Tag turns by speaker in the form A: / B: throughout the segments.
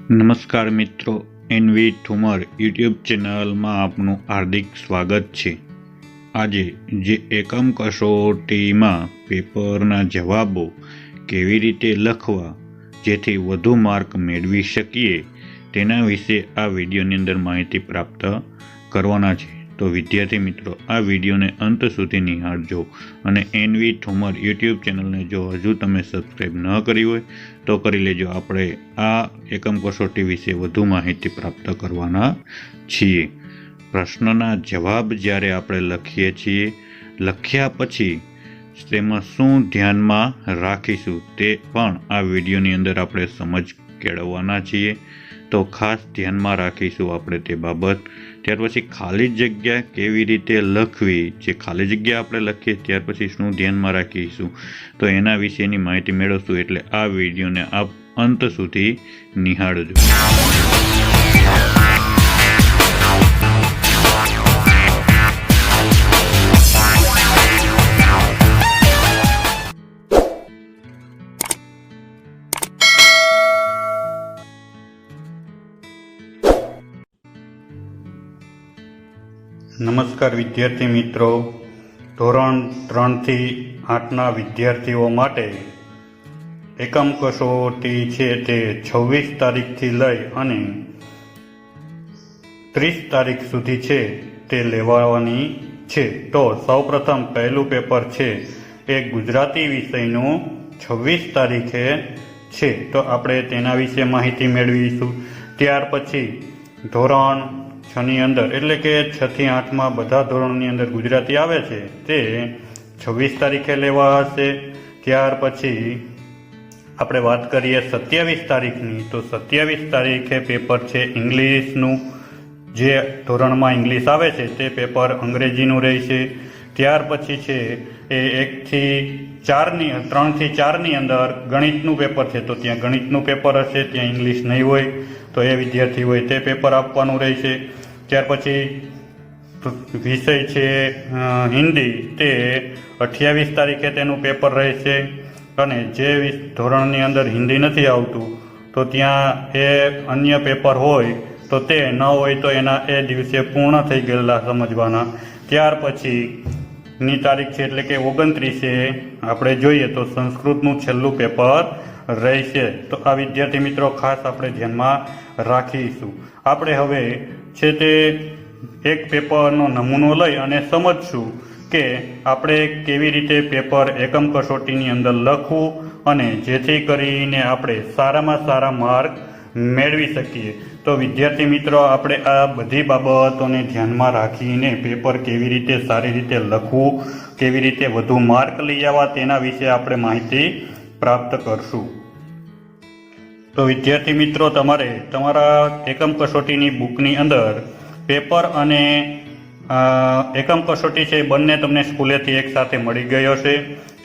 A: નમસ્કાર મિત્રો, NV Thummar YouTube ચેનલમાં આપનું હાર્દિક સ્વાગત છે। આજે જે એકમ કસોટીમાં પેપરના જવાબો કેવી રીતે લખવા જેથી વધુ માર્ક મેળવી શકીએ તેના વિશે આ વિડીયોની અંદર માહિતી પ્રાપ્ત કરવાના છે। તો વિદ્યાર્થી મિત્રો, આ વિડીયોને અંત સુધી નિહાળજો અને એનવી ઠુમર યુટ્યુબ ચેનલને જો હજુ તમે સબસ્ક્રાઈબ ન કરી હોય તો કરી લેજો। આપણે આ એકમ કસોટી વિશે વધુ માહિતી પ્રાપ્ત કરવાના છીએ। પ્રશ્નના જવાબ જ્યારે આપણે લખીએ છીએ, લખ્યા પછી તેમાં શું ધ્યાનમાં રાખીશું તે પણ આ વિડીયોની અંદર આપણે સમજ કેળવવાના છીએ। તો ખાસ ધ્યાનમાં રાખીશું આપણે તે બાબત। ત્યાર પછી ખાલી જગ્યા કેવી રીતે લખવી, જે ખાલી જગ્યા આપણે લખીએ ત્યાર પછી શું ધ્યાનમાં રાખીશું તો એના વિશેની માહિતી મેળવશું। એટલે આ વિડીયોને આપ અંત સુધી નિહાળજો। નમસ્કાર વિદ્યાર્થી મિત્રો, ધોરણ 3 થી 8ના વિદ્યાર્થીઓ માટે એકમ કસોટી છે તે 26 તારીખથી લઈ અને 30 તારીખ સુધી છે તે લેવાની છે। તો સૌપ્રથમ પહેલું પેપર છે એ ગુજરાતી વિષયનું 26 તારીખે છે, તો આપણે તેના વિશે માહિતી મેળવીશું। ત્યાર પછી ધોરણ 6ની અંદર એટલે કે 6 થી 8માં બધા ધોરણની અંદર ગુજરાતી આવે છે તે 26 તારીખે લેવા હશે। ત્યાર પછી આપણે વાત કરીએ 27 તારીખની, તો 27 તારીખે પેપર છે ઇંગ્લિશનું, જે ધોરણમાં ઇંગ્લિશ આવે છે તે પેપર અંગ્રેજીનું રહેશે। ત્યાર પછી છે એ 3 થી 4ની અંદર ગણિતનું પેપર છે, તો ત્યાં ગણિતનું પેપર હશે, ત્યાં ઇંગ્લિશ નહીં હોય તો એ વિદ્યાર્થી હોય તે પેપર આપવાનું રહેશે। ત્યાર પછી વિષય છે હિન્દી, તે 28 તારીખે તેનું પેપર રહેશે અને જે ધોરણની અંદર હિન્દી નથી આવતું તો ત્યાં એ અન્ય પેપર હોય તો તે ન હોય તો એના એ દિવસે પૂર્ણ થઈ ગયેલા સમજવાના। ત્યાર પછીની તારીખ છે એટલે કે 29એ આપણે જોઈએ તો સંસ્કૃતનું છેલ્લું પેપર રહેશે। તો આ વિદ્યાર્થી મિત્રો ખાસ આપણે ધ્યાનમાં રાખીશું। આપણે હવે છે તે એક પેપરનો નમૂનો લઈ અને સમજશું કે આપણે કેવી રીતે પેપર એકમ કસોટીની અંદર લખવું અને જેથી કરીને આપણે સારામાં સારા માર્ક મેળવી શકીએ। તો વિદ્યાર્થી મિત્રો, આપણે આ બધી બાબતોને ધ્યાનમાં રાખીને પેપર કેવી રીતે સારી રીતે લખવું, કેવી રીતે વધુ માર્ક લઈ આવવા તેના વિશે આપણે માહિતી પ્રાપ્ત કરશું। તો વિદ્યાર્થી મિત્રો, તમારે તમારા એકમ કસોટીની બુકની અંદર પેપર અને એકમ કસોટી છે બંને તમને સ્કૂલેથી એક સાથે મળી ગયો છે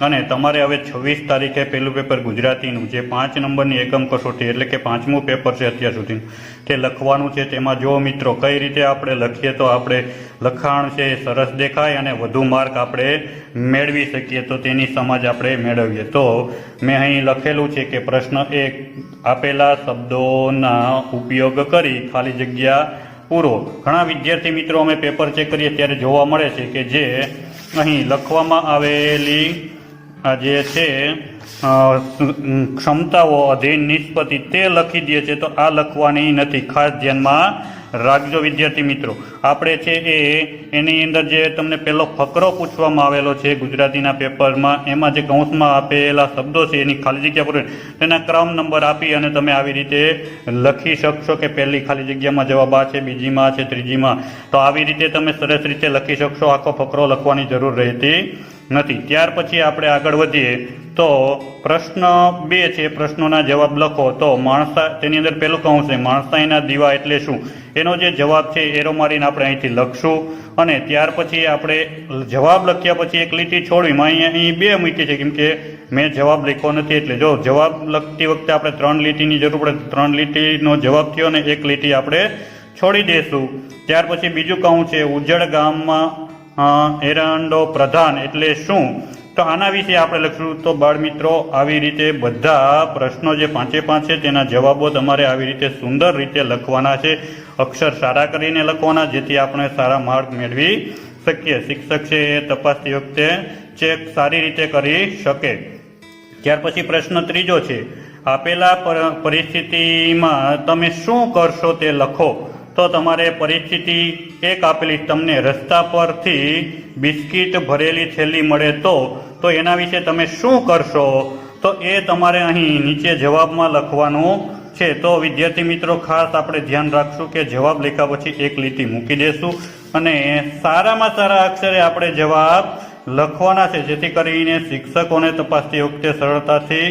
A: અને તમારે હવે 26 તારીખે પહેલું પેપર ગુજરાતીનું, જે 5 નંબરની એકમ કસોટી એટલે કે 5મું પેપર છે અત્યાર સુધીનું, તે લખવાનું છે। તેમાં જો મિત્રો કઈ રીતે આપણે લખીએ તો આપણે લખાણ છે એ સરસ દેખાય અને વધુ માર્ક આપણે મેળવી શકીએ, તો તેની સમજ આપણે મેળવીએ। તો મેં અહીં લખેલું છે કે પ્રશ્ન 1, આપેલા શબ્દોના ઉપયોગ કરી ખાલી જગ્યા પૂરો। ઘણા વિદ્યાર્થી મિત્રો અમે પેપર ચેક કરીએ ત્યારે જોવા મળે છે કે જે અહીં લખવામાં આવેલી જે છે ક્ષમતાઓ, અધીન, નિષ્પત્તિ તે લખી દે છે, તો આ લખવાની નથી, ખાસ ધ્યાનમાં રાખજો વિદ્યાર્થી મિત્રો। આપણે છે એની અંદર જે તમને પહેલો ફકરો પૂછવામાં આવેલો છે ગુજરાતીના પેપરમાં, એમાં જે કૌંસમાં આપેલા શબ્દો છે એની ખાલી જગ્યા પૂરી તેના ક્રમ નંબર આપી અને તમે આવી રીતે લખી શકશો કે પહેલી ખાલી જગ્યામાં જવાબ આ છે, બીજીમાં આ છે, ત્રીજીમાં, તો આવી રીતે તમે સરસ રીતે લખી શકશો। આખો ફકરો લખવાની જરૂર રહેતી નથી। ત્યાર પછી આપણે આગળ વધીએ તો પ્રશ્ન 2 છે, પ્રશ્નોના જવાબ લખો। તો માણસા, તેની અંદર પહેલું કૌંસ છે માણસાઈના દીવા એટલે શું, એનો જે જવાબ છે એરો મારીને આપણે અહીંથી લખશું અને ત્યાર પછી આપણે જવાબ લખ્યા પછી એક લીટી છોડવી, અહીં 2 મૂકી છે કેમ કે મેં જવાબ લખ્યો નથી, એટલે જો જવાબ લખતી વખતે આપણે 3 લીટીની જરૂર પડે, 3 લીટીનો જવાબ થયો અને 1 લીટી આપણે છોડી દઈશું। ત્યાર પછી બીજું કૌંસ છે ઉજ્જડ ગામમાં એરંડો પ્રધાન એટલે શું, તો આના વિશે આપણે લખશું. તો બાળ મિત્રો આવી રીતે બધા પ્રશ્નો જે 5 છે તેના જવાબો તમારે આવી રીતે સુંદર રીતે લખવાના છે. અક્ષર સારા કરીને લખવાના, જેથી આપણે સારા માર્ક મેળવી શકીએ. શિક્ષક છે એ તપાસતી વખતે ચેક સારી રીતે કરી શકે. ત્યાર પછી પ્રશ્ન 3 છે, આપેલા પરિસ્થિતિમાં તમે શું કરશો તે લખો. તો તમારે પરિસ્થિતિ 1 આપેલી, તમને રસ્તા પરથી બિસ્કિટ ભરેલી થેલી મળે તો એના વિશે તમે શું કરશો, તો એ તમારે અહીં નીચે જવાબમાં લખવાનું છે. તો વિદ્યાર્થી મિત્રો ખાસ આપણે ધ્યાન રાખશું કે જવાબ લખ્યા પછી એક લીટી મૂકી દેશું અને સારામાં સારા અક્ષરે આપણે જવાબ લખવાના છે, જેથી કરીને શિક્ષકોને તપાસતી વખતે સરળતાથી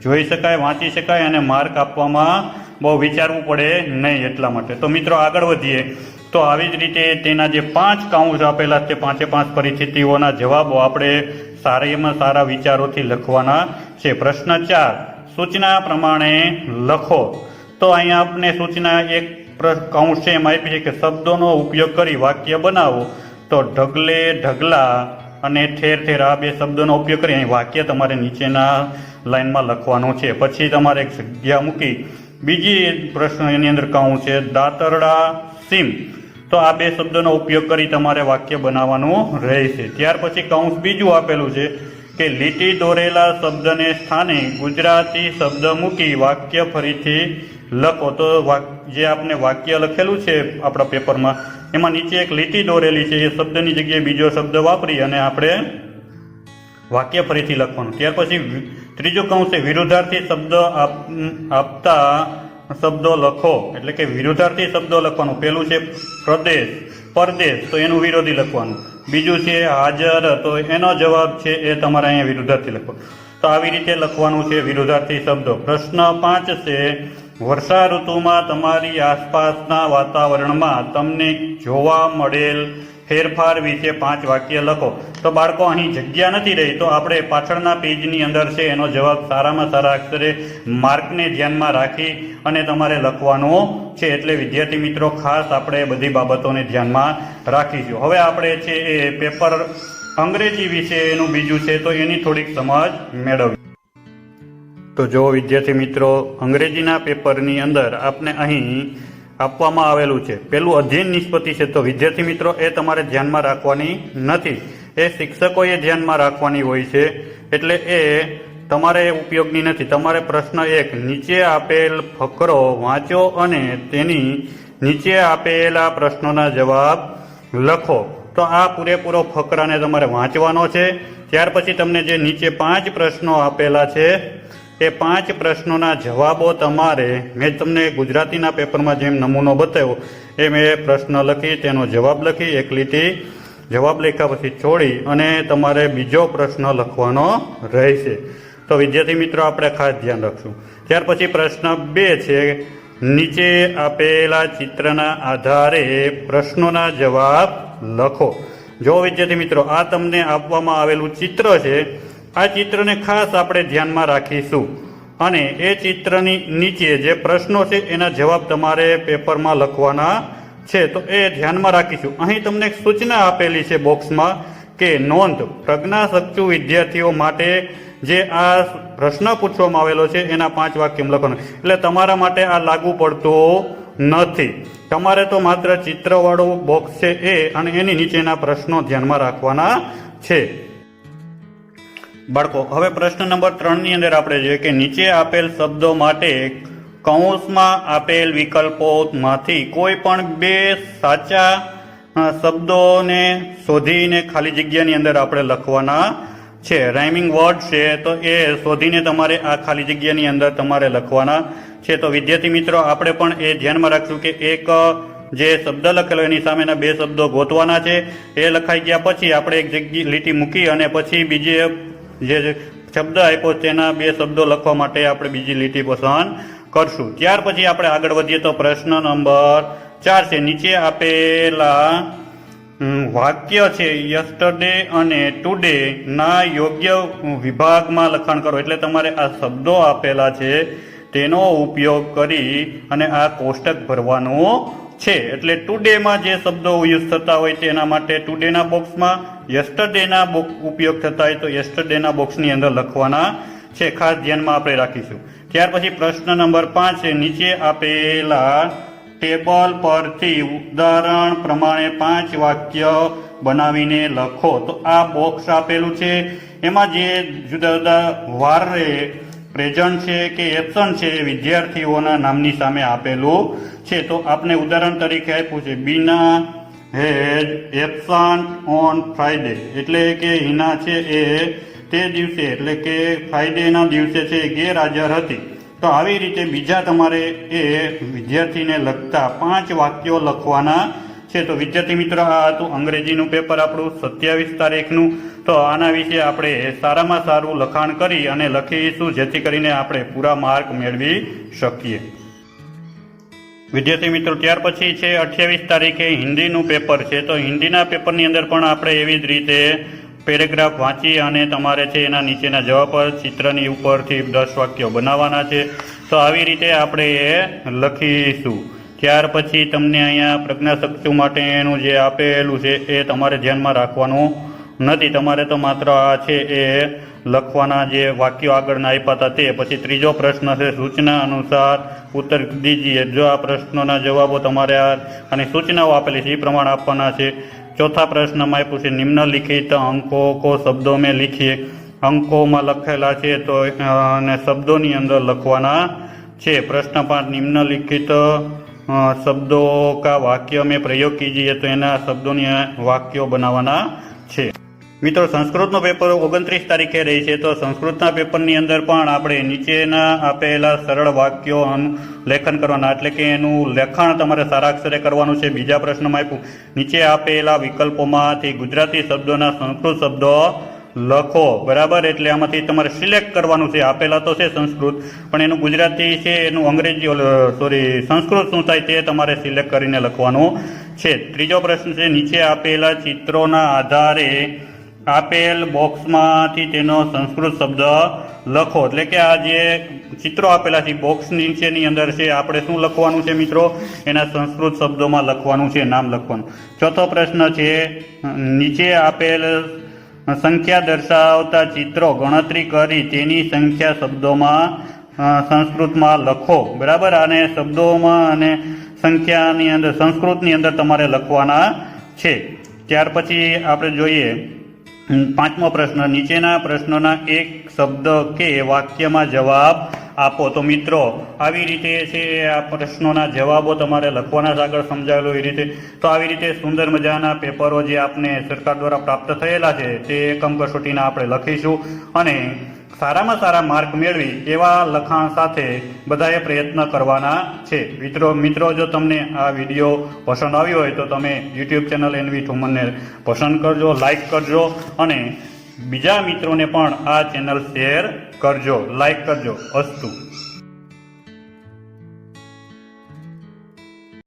A: જોઈ શકાય, વાંચી શકાય અને માર્ક આપવામાં બહુ વિચારવું પડે નહીં એટલા માટે. તો મિત્રો આગળ વધીએ. તો આવી જ રીતે તેના જે 5 કાઉન્સ આપેલા છે, 5 પરિસ્થિતિઓના જવાબો આપણે સારામાં સારા વિચારોથી લખવાના છે. પ્રશ્ન 4, સૂચના પ્રમાણે લખો. તો અહીંયા આપણે સૂચના એક કાઉન્સ છે એમાં આપી છે કે શબ્દોનો ઉપયોગ કરી વાક્ય બનાવો. તો ઢગલે, ઢગલા અને ઠેર ઠેર આ 2 શબ્દોનો ઉપયોગ કરી અહીં વાક્ય તમારે નીચેના લાઈનમાં લખવાનું છે. પછી તમારે એક જગ્યા મૂકી બીજી પ્રશ્ન એની અંદર કાઉન્સ છે દાતરડા, સીમ. તો આ 2 શબ્દોનો ઉપયોગ કરી તમારે વાક્ય બનાવવાનું રહેશે. ત્યાર પછી કાઉન્સ બીજું આપેલું છે કે લીટી દોરેલા શબ્દને સ્થાને ગુજરાતી શબ્દ મૂકી વાક્ય ફરીથી લખો. તો જે આપણે વાક્ય લખેલું છે આપણા પેપરમાં એમાં નીચે એક લીટી દોરેલી છે, એ શબ્દની જગ્યાએ બીજો શબ્દ વાપરી અને આપણે વાક્ય ફરીથી લખવાનું. ત્યાર પછી ત્રીજું કાઉન્સ છે વિરુદ્ધાર્થી શબ્દ આપતા શબ્દો લખો. એટલે કે વિરુદ્ધાર્થી શબ્દો લખવાનું. પેલું છે પ્રદેશ, પરદેશ, તો એનું વિરોધી લખવાનું. બીજું છે હાજર, તો એનો જવાબ છે એ તમારે અહીંયા વિરુદ્ધાર્થી લખવાનું. તો આવી રીતે લખવાનું છે વિરુદ્ધાર્થી શબ્દો. પ્રશ્ન 5 છે વર્ષા ઋતુમાં તમારી આસપાસના વાતાવરણમાં તમને જોવા મળેલ ફેરફાર વિશે 5 વાક્ય લખો. તો બાળકો અહીં જગ્યા નથી રહી, તો આપણે પાછળના પેજની અંદર છે એનો જવાબ સારામાં સારા અક્ષરે માર્કને ધ્યાનમાં રાખી અને તમારે લખવાનો છે. એટલે વિદ્યાર્થી મિત્રો ખાસ આપણે બધી બાબતોને ધ્યાનમાં રાખીશું. હવે આપણે છે એ પેપર અંગ્રેજી વિશેનું બીજું છે, તો એની થોડીક સમજ મેળવીએ. તો જો વિદ્યાર્થી મિત્રો અંગ્રેજીના પેપરની અંદર આપણે અહીં આપવામાં આવેલું છે પેલું અધ્યયન નિષ્પત્તિ છે. તો વિદ્યાર્થી મિત્રો એ તમારે ધ્યાનમાં રાખવાની નથી, એ શિક્ષકોએ ધ્યાનમાં રાખવાની હોય છે, એટલે એ તમારે ઉપયોગની નથી. તમારે પ્રશ્ન 1 નીચે આપેલ ફકરો વાંચો અને તેની નીચે આપેલા પ્રશ્નોના જવાબ લખો. તો આ પૂરેપૂરો ફકરાને તમારે વાંચવાનો છે. ત્યાર પછી તમને જે નીચે 5 પ્રશ્નો આપેલા છે એ 5 પ્રશ્નોના જવાબો તમારે, મેં તમને ગુજરાતીના પેપરમાં જેમ નમૂનો બતાવ્યો એ મેં પ્રશ્ન લખી તેનો જવાબ લખી એક લીટી જવાબ લખ્યા પછી છોડી અને તમારે બીજો પ્રશ્ન લખવાનો રહેશે. તો વિદ્યાર્થી મિત્રો આપણે ખાસ ધ્યાન રાખશું. ત્યાર પછી પ્રશ્ન 2 છે નીચે આપેલા ચિત્રના આધારે પ્રશ્નોના જવાબ લખો. જો વિદ્યાર્થી મિત્રો આ તમને આપવામાં આવેલું ચિત્ર છે, આ ચિત્રને ખાસ આપણે ધ્યાનમાં રાખીશું અને એ ચિત્રની નીચે જે પ્રશ્નો છે એના જવાબ તમારે પેપરમાં લખવાના છે. તો એ ધ્યાનમાં રાખીશું. અહીં તમને એક સૂચના આપેલી છે બોક્સમાં કે નોંધ પ્રજ્ઞાચક્ષુ વિદ્યાર્થીઓ માટે જે આ પ્રશ્ન પૂછવામાં આવેલો છે એના 5 વાક્ય લખવાના. એટલે તમારા માટે આ લાગુ પડતું નથી. તમારે તો માત્ર ચિત્રવાળું બોક્સ છે એ અને એની નીચેના પ્રશ્નો ધ્યાનમાં રાખવાના છે. બાળકો હવે પ્રશ્ન નંબર 3 ની અંદર આપણે જોઈએ કે નીચે આપેલ શબ્દો માટે કૌંસમાં આપેલ વિકલ્પોમાંથી કોઈ પણ 2 સાચા શબ્દોને શોધીને ખાલી જગ્યાની અંદર આપણે લખવાના છે. રાઇમિંગ વર્ડ છે તો એ શોધીને તમારે આ ખાલી જગ્યાની અંદર તમારે લખવાના છે. તો વિદ્યાર્થી મિત્રો આપણે પણ એ ધ્યાનમાં રાખશું કે એક જે શબ્દ લખેલો એની સામેના 2 શબ્દો ગોતવાના છે. એ લખાઈ ગયા પછી આપણે એક જગ્યા લીટી મૂકી અને પછી બીજે જે શબ્દ આપ્યો તેના 2 શબ્દો લખવા માટે આપણે બીજી લીટી પસંદ કરશું. ત્યાર પછી આપણે આગળ વધીએ તો પ્રશ્ન નંબર 4 છે નીચે આપેલા વાક્ય છે યસ્ટરડે અને ટુડે ના યોગ્ય વિભાગમાં લખાણ કરો. એટલે તમારે આ શબ્દો આપેલા છે તેનો ઉપયોગ કરી અને આ કોષ્ટક ભરવાનું છે એટલે ટુડેમાં જે શબ્દો યુઝ થતા હોય તેના માટે ટુડેના બોક્સમાં, યસ્ટરડેના ઉપયોગ થતા હોય તો યસ્ટરડેના બોક્સની અંદર લખવાના છે. ખાસ ધ્યાનમાં આપણે રાખીશું. ત્યાર પછી પ્રશ્ન નંબર 5 છે, નીચે આપેલા ટેબલ પરથી ઉદાહરણ પ્રમાણે 5 વાક્ય બનાવીને લખો. તો આ બોક્સ આપેલું છે, એમાં જે જુદા જુદા વારે પ્રેઝન્ટ છે કે એક્શન છે વિદ્યાર્થીઓના નામની સામે આપેલું છે. તો આપણે ઉદાહરણ તરીકે આપ્યું છે, બીના હેડ એક્શન ઓન ફ્રાઈડે, એટલે કે હિના છે એ તે દિવસે એટલે કે ફ્રાઈડેના દિવસે છે ગેરહાજર હતી. તો આવી રીતે બીજા તમારે એ વિદ્યાર્થીને લગતા 5 વાક્યો લખવાના છે. તો વિદ્યાર્થી મિત્રો, આ હતું અંગ્રેજીનું પેપર આપણું 27 તારીખનું. તો આના વિશે આપણે સારામાં સારું લખાણ કરી અને લખીશું, જેથી કરીને આપણે પૂરા માર્ક મેળવી શકીએ. વિદ્યાર્થી મિત્રો, ત્યાર પછી છે 28 તારીખે હિન્દીનું પેપર છે. તો હિન્દીના પેપરની અંદર પણ આપણે એવી જ રીતે પેરેગ્રાફ વાંચી અને તમારે છે એના નીચેના જવાબ પર ચિત્રની ઉપરથી 10 વાક્યો બનાવવાના છે. તો આવી રીતે આપણે એ લખીશું. ત્યાર પછી તમને અહીંયા પ્રજ્ઞાચક્ષુ માટેનું જે આપેલું છે એ તમારે ધ્યાનમાં રાખવાનું નથી. તમારે તો માત્ર આ છે એ લખવાના જે વાક્યો આગળના આપ્યા હતા તે. પછી ત્રીજો પ્રશ્ન છે, સૂચના અનુસાર ઉત્તર દીજીએ. જો આ પ્રશ્નોના જવાબો તમારે અને સૂચનાઓ આપેલી છે એ પ્રમાણે આપવાના છે. ચોથા પ્રશ્નમાં આપ્યું છે, નિમ્નલિખિત અંકો કો શબ્દો મેં લીખીએ. અંકોમાં લખેલા છે તો અને શબ્દોની અંદર લખવાના છે. પ્રશ્ન 5, નિમ્નલિખિત શબ્દો કા વાક્ય મેં પ્રયોગ કીજીએ. તો એના શબ્દોની વાક્યો બનાવવાના છે. મિત્રો, સંસ્કૃતનું પેપર 29 તારીખે રહી છે. તો સંસ્કૃતના પેપરની અંદર પણ આપણે નીચેના આપેલા સરળ વાક્યો લેખન કરવાના, એટલે કે એનું લેખન તમારે સારા અક્ષરે કરવાનું છે. બીજા પ્રશ્નમાં આપ્યું, નીચે આપેલા વિકલ્પોમાંથી ગુજરાતી શબ્દોના સંસ્કૃત શબ્દો લખો. બરાબર, એટલે આમાંથી તમારે સિલેક્ટ કરવાનું છે. આપેલા તો છે સંસ્કૃત, પણ એનું ગુજરાતી છે, એનું અંગ્રેજી સંસ્કૃત શું થાય તે તમારે સિલેક્ટ કરીને લખવાનું છે. ત્રીજો પ્રશ્ન છે, નીચે આપેલા ચિત્રોના આધારે આપેલ બોક્સમાંથી તેનો સંસ્કૃત શબ્દ લખો. એટલે કે આ જે ચિત્રો આપેલા છે બોક્સ નીચેની અંદર છે, આપણે શું લખવાનું છે મિત્રો? એના સંસ્કૃત શબ્દોમાં લખવાનું છે, નામ લખવાનું. ચોથો પ્રશ્ન છે, નીચે આપેલ સંખ્યા દર્શાવતા ચિત્રો ગણતરી કરી તેની સંખ્યા શબ્દોમાં સંસ્કૃતમાં લખો. બરાબર, અને શબ્દોમાં અને સંખ્યાની અંદર સંસ્કૃતની અંદર તમારે લખવાના છે. ત્યાર પછી આપણે જોઈએ 5મો પ્રશ્ન, નીચેના પ્રશ્નોના એક શબ્દ કે વાક્યમાં જવાબ આપો. તો મિત્રો, આવી રીતે છે આ પ્રશ્નોના જવાબો તમારે લખવાના છે, આગળ સમજાવેલું એ રીતે. તો આવી રીતે સુંદર મજાના પેપરો જે આપને સરકાર દ્વારા પ્રાપ્ત થયેલા છે તે એકમ કસોટીના આપણે લખીશું અને સારામાં સારા માર્ક મેળવી એવા લખાણ સાથે બધાએ પ્રયત્ન કરવાના છે. મિત્રો, જો તમને આ વિડીયો પસંદ આવ્યો હોય તો તમે YouTube ચેનલ એનવી ઠુમરને પસંદ કરજો, લાઈક કરજો અને બીજા મિત્રોને પણ આ ચેનલ શેર કરજો, લાઈક કરજો. અસ્તુ.